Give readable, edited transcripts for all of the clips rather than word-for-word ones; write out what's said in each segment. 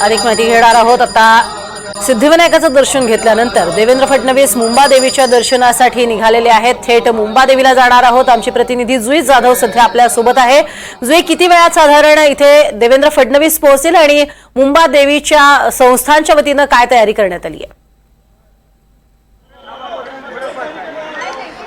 अधिक माहिती घेणार आहोत। आता सिद्धिविनायकाचं दर्शन घेतल्यानंतर देवेंद्र फडणवीस मुंबादेवीच्या दर्शनासाठी निघालेले आहेत। थेट मुंबादेवीला जाणार आहोत। आमची प्रतिनिधी जुई जाधव सध्या आपल्या सोबत आहे। जुई, किती वेळात साधारण इथे देवेंद्र फडणवीस पोहोचतील आणि मुंबादेवीच्या संस्थांच्या वतीने काय तयारी करण्यात आली आहे?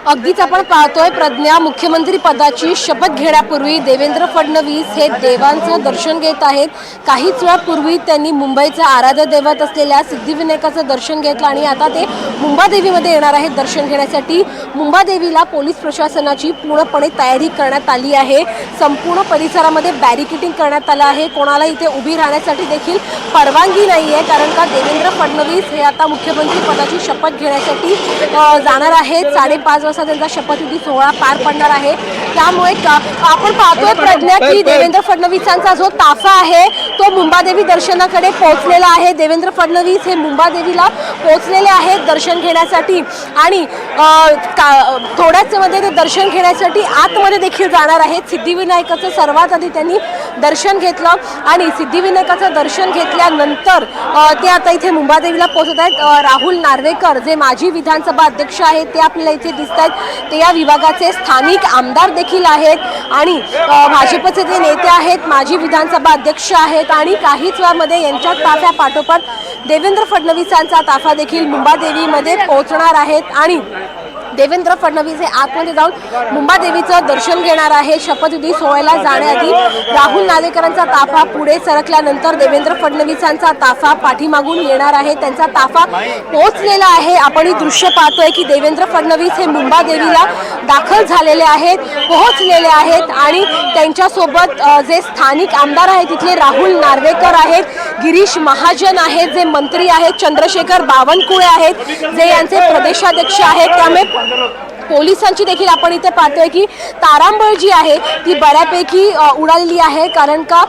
अगदीच आपण पाहतोय प्रज्ञा, मुख्यमंत्री पदाची शपथ घेण्यापूर्वी देवेंद्र फडणवीस हे देवांचं दर्शन घेत आहेत। काहीच वेळापूर्वी त्यांनी मुंबईचं आराध्य दैवत असलेल्या सिद्धिविनायकाचं दर्शन घेतलं आणि आता ते मुंबादेवीमध्ये येणार आहेत दर्शन घेण्यासाठी। मुंबादेवीला पोलीस प्रशासनाची पूर्णपणे तयारी करण्यात आली आहे। संपूर्ण परिसरामध्ये बॅरिकेडिंग करण्यात आलं आहे। कोणाला इथे उभी राहण्यासाठी देखील परवानगी नाही आहे, कारण का देवेंद्र फडणवीस हे आता मुख्यमंत्री पदाची शपथ घेण्यासाठी जाणार आहेत। 5:30 वाजता त्यांचा शपथविधी सोहळा पार पडणार आहे। त्यामुळे आपण पाहतोय प्रज्ञा की देवेंद्र फडणवीसांचा जो ताफा आहे तो मुंबादेवी दर्शनाकडे पोहोचलेला आहे। देवेंद्र फडणवीस हे मुंबादेवीला पोहोचलेले आहेत दर्शन घेण्यासाठी आणि थोड्याच मध्ये ते दर्शन घेण्यासाठी आतमध्ये देखील जाणार आहेत। सिद्धिविनायकाचं सर्वात आधी त्यांनी दर्शन घेतलं आणि सिद्धिविनायकाचं दर्शन घेतल्यानंतर ते आता इथे मुंबादेवीला पोहोचत आहेत। राहुल नार्वेकर जे माजी विधानसभा अध्यक्ष आहेत ते आपल्याला इथे दिसतात। ते या विभागाचे स्थानिक आमदार देखील आहेत आणि भाजपचे ते नेते आहेत, माजी विधानसभा अध्यक्ष आहेत आणि काहीच वेळामध्ये यांच्या ताफ्या पाठोपाठ देवेंद्र फडणवीसांचा ताफा देखील मुंबादेवीमध्ये पोहोचणार आहेत आणि देवेंद्र फडणवीस हे आतमध्ये जाऊन मुंबादेवीचं दर्शन घेणार आहे। शपथविधी सोहळ्याला जाण्याआधी राहुल नार्वेकरांचा ताफा पुढे सरकल्यानंतर देवेंद्र फडणवीसांचा ताफा पाठीमागून येणार आहे। त्यांचा ताफा पोहोचलेला आहे। आपण ही दृश्य पाहतोय की देवेंद्र फडणवीस हे मुंबादेवीला दाखल झालेले आहेत, पोहोचलेले आहेत आणि त्यांच्यासोबत जे स्थानिक आमदार आहेत तिथले राहुल नार्वेकर आहेत, गिरीश महाजन आहेत जे मंत्री आहेत, चंद्रशेखर बावनकुळे आहेत जे यांचे प्रदेशाध्यक्ष आहेत। त्यामुळे पोलिसांची देखील आपण इथे पाहतोय की तारांबळ जी आहे ती बऱ्यापैकी उडालेली आहे, कारण का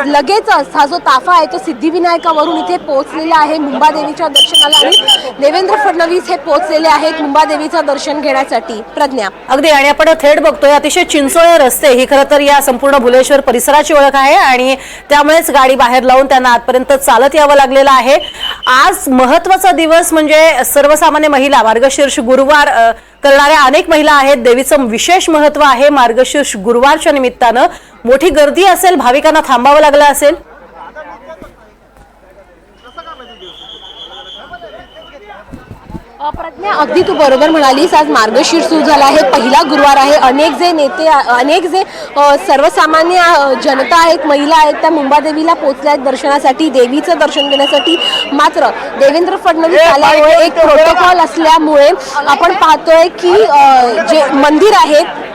लगेच हा जो ताफा आहे तो सिद्धिविनायकावरून इथे पोहोचलेला आहे मुंबादेवीच्या दर्शनाला आणि देवेंद्र फडणवीस हे पोहोचलेले आहेत मुंबादेवीचं दर्शन घेण्यासाठी। प्रज्ञा, अगदी, आणि आपण थेट बघतोय अतिशय चिंचोळे रस्ते ही खरं तर या संपूर्ण भुलेश्वर परिसराची ओळख आहे आणि त्यामुळेच गाडी बाहेर लावून त्यांना आतपर्यंत चालत यावं लागलेलं आहे। आज महत्त्वाचा दिवस म्हणजे सर्वसामान्य महिला मार्गशीर्ष गुरुवार करणाऱ्या अनेक महिला आहेत। देवीचं विशेष महत्त्व आहे। मार्गशीर्ष गुरुवारच्या निमित्तानं मोठी गर्दी असेल, भाविकांना थांबावं लागलं असेल। प्रज्ञा, अगदी तू बरोबर म्हणालीस। आज मार्गशीर्ष सुरू झाला आहे, पहिला गुरुवार आहे। अनेक जे नेते, अनेक जे सर्वसामान्य जनता आहेत, महिला आहेत, त्या मुंबादेवीला पोहोचल्या आहेत दर्शनासाठी, देवीचं दर्शन घेण्यासाठी। मात्र देवेंद्र फडणवीस आल्यामुळे एक प्रोटोकॉल असल्यामुळे आपण पाहतोय की जे मंदिर आहेत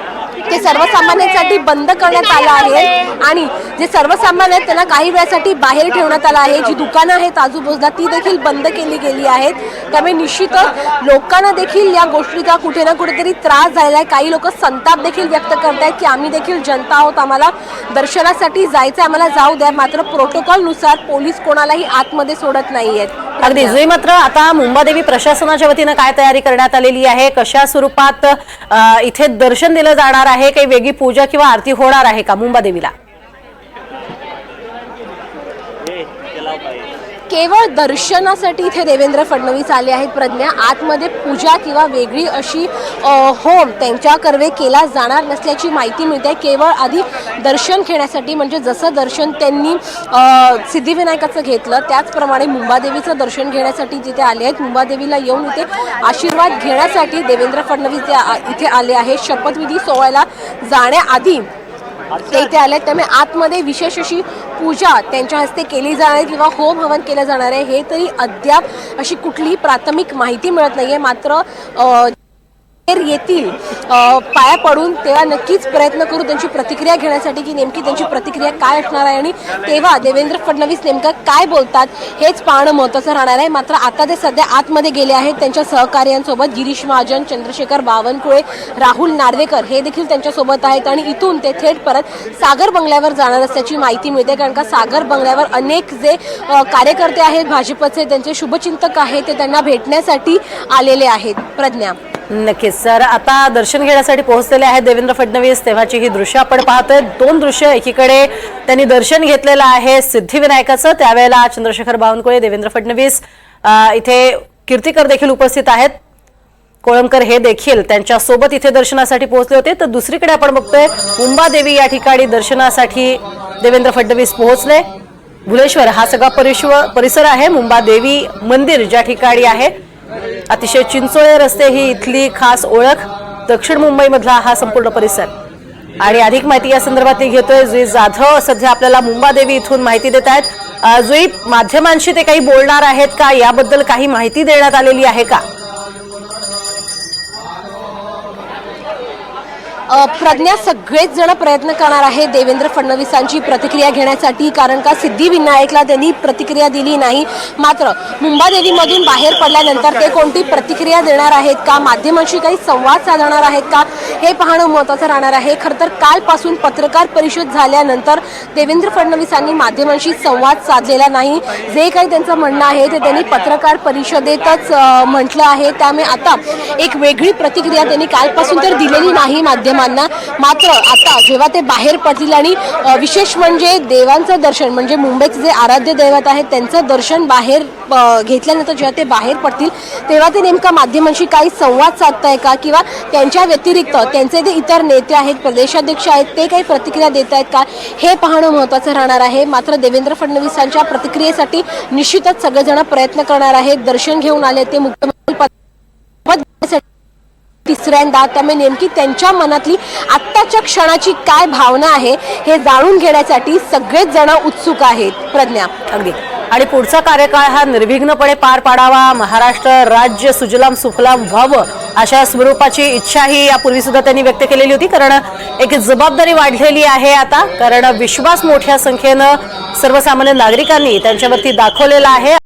ते सर्वसामान्यांसाठी बंद करण्यात आलं आहे आणि जे सर्वसामान्य आहेत त्यांना काही वेळासाठी बाहेर ठेवण्यात आलं आहे। जी दुकानं आहेत आजूबाजूला ती देखील बंद केली गेली आहेत। त्यामुळे निश्चितच लोकांना देखील या गोष्टीचा कुठे ना कुठेतरी त्रास झालेला आहे। काही लोक संताप देखील व्यक्त करत आहेत की आम्ही देखील जनता आहोत, आम्हाला दर्शनासाठी जायचं, आम्हाला जाऊ द्या। मात्र प्रोटोकॉलनुसार पोलीस कोणालाही आतमध्ये सोडत नाहीयेत। अगदी जुई, मात्र आता मुंबादेवी प्रशासनाच्या वतीने काय तयारी करण्यात आलेली आहे? कशा स्वरूपात इथे दर्शन दिलं जाणार आहे? काही वेगळी पूजा किंवा आरती होणार आहे का मुंबादेवीला? केवळ दर्शनासाठी इथे देवेंद्र फडणवीस आले आहेत। प्रज्ञा, आतमध्ये पूजा किंवा वेगळी अशी होम त्यांच्या कर्वे केला जाणार नसल्याची माहिती मिळते। केवळ आधी दर्शन घेण्यासाठी, म्हणजे जसं दर्शन त्यांनी सिद्धिविनायकाचं घेतलं त्याचप्रमाणे मुंबादेवीचं दर्शन घेण्यासाठी जिथे आले आहेत, मुंबादेवीला येऊन इथे आशीर्वाद घेण्यासाठी देवेंद्र फडणवीस इथे आले आहेत। शपथविधी सोहळ्याला जाण्याआधी ते इथे आले, त्यामुळे आतमध्ये विशेष अशी पूजा त्यांच्या हस्ते केली जाणार आहे किंवा होम हवन केलं जाणार आहे हे तरी अद्याप अशी कुठलीही प्राथमिक माहिती मिळत नाहीये. मात्र येतील पाया पडून तेव्हा नक्कीच प्रयत्न करू त्यांची प्रतिक्रिया घेण्यासाठी की नेमकी त्यांची प्रतिक्रिया काय असणार आहे आणि तेव्हा देवेंद्र फडणवीस नेमकं काय बोलतात हेच पाहणं महत्त्वाचं राहणार आहे. मात्र आता ते सध्या आतमध्ये गेले आहेत त्यांच्या सहकार्यांसोबत. गिरीश महाजन, चंद्रशेखर बावनकुळे, राहुल नार्वेकर हे देखील त्यांच्यासोबत आहेत आणि इथून ते थेट परत सागर बंगल्यावर जाणार असल्याची माहिती मिळते. कारण का सागर बंगल्यावर अनेक जे कार्यकर्ते आहेत भाजपचे, त्यांचे शुभचिंतक आहेत ते त्यांना भेटण्यासाठी आलेले आहेत. प्रज्ञा, नक्कीच सर, आता दर्शन घेण्यासाठी पोहोचलेले आहेत देवेंद्र फडणवीस. तेव्हाची ही दृश्य आपण पाहतोय. दोन दृश्य, एकीकडे त्यांनी दर्शन घेतलेलं आहे सिद्धिविनायकाचं, त्यावेळेला चंद्रशेखर बावनकुळे, देवेंद्र फडणवीस, इथे कीर्तिकर देखील उपस्थित आहेत, कोळंबकर हे देखील त्यांच्या सोबत इथे दर्शनासाठी पोहोचले होते. तर दुसरीकडे आपण बघतोय मुंबादेवी या ठिकाणी दर्शनासाठी देवेंद्र फडणवीस पोहोचले. भुलेश्वर हा सगळा परिसर आहे. मुंबादेवी मंदिर ज्या ठिकाणी आहे, अतिशय चिंचोळे रस्ते ही इथली खास ओळख. दक्षिण मुंबईमधला हा संपूर्ण परिसर. आणि अधिक माहिती या संदर्भातली घेतोय जुई जाधव, सध्या आपल्याला मुंबादेवी इथून माहिती देत आहेत. जुई, माध्यमांशी ते काही बोलणार आहेत का? याबद्दल काही माहिती देण्यात आलेली आहे का? प्रज्ञा, सगळेच जण प्रयत्न करणार आहे देवेंद्र फडणवीसांची प्रतिक्रिया घेण्यासाठी. कारण का सिद्धिविनायकला त्यांनी प्रतिक्रिया दिली नाही. मात्र मुंबादेवीमधून बाहेर पडल्यानंतर ते कोणती प्रतिक्रिया देणार आहेत का, माध्यमांशी काही संवाद साधणार आहेत का, हे पाहणं महत्त्वाचं राहणार आहे. खरं तर कालपासून पत्रकार परिषद झाल्यानंतर देवेंद्र फडणवीसांनी माध्यमांशी संवाद साधलेला नाही. जे काही त्यांचं म्हणणं आहे ते त्यांनी पत्रकार परिषदेतच म्हटलं आहे. त्यामुळे आता एक वेगळी प्रतिक्रिया त्यांनी कालपासून तर दिलेली नाही माध्यमांना. मात्र आता जेव्हा ते बाहेर पडतील आणि विशेष म्हणजे देवांचं दर्शन, म्हणजे मुंबईचे जे आराध्य दैवत आहेत त्यांचं दर्शन बाहेर घेतल्यानंतर जेव्हा ते बाहेर पडतील तेव्हा ते नेमका माध्यमांशी काही संवाद साधताय का, किंवा त्यांच्या व्यतिरिक्त त्यांचे जे इतर नेते आहेत, प्रदेशाध्यक्ष आहेत, ते काही प्रतिक्रिया देत आहेत का, हे पाहणं महत्त्वाचं राहणार आहे. मात्र देवेंद्र फडणवीसांच्या प्रतिक्रियेसाठी निश्चितच सगळेजण प्रयत्न करणार आहेत. दर्शन घेऊन आले ते मुख्यमंत्री तिसऱ्यांदा. त्यामुळे नेमकी त्यांच्या मनातली आत्ताच्या क्षणाची काय भावना आहे हे जाणून घेण्यासाठी सगळेच जण उत्सुक आहेत. प्रज्ञा, अगदी. आणि पुढचा कार्यकाळ हा निर्विघ्नपणे पार पाडावा, महाराष्ट्र राज्य सुजलाम सुफलाम व्हावं अशा स्वरूपाची इच्छाही यापूर्वी सुद्धा त्यांनी व्यक्त केलेली होती. कारण एक जबाबदारी वाढलेली आहे आता, कारण विश्वास मोठ्या संख्येनं सर्वसामान्य नागरिकांनी त्यांच्यावरती दाखवलेला आहे.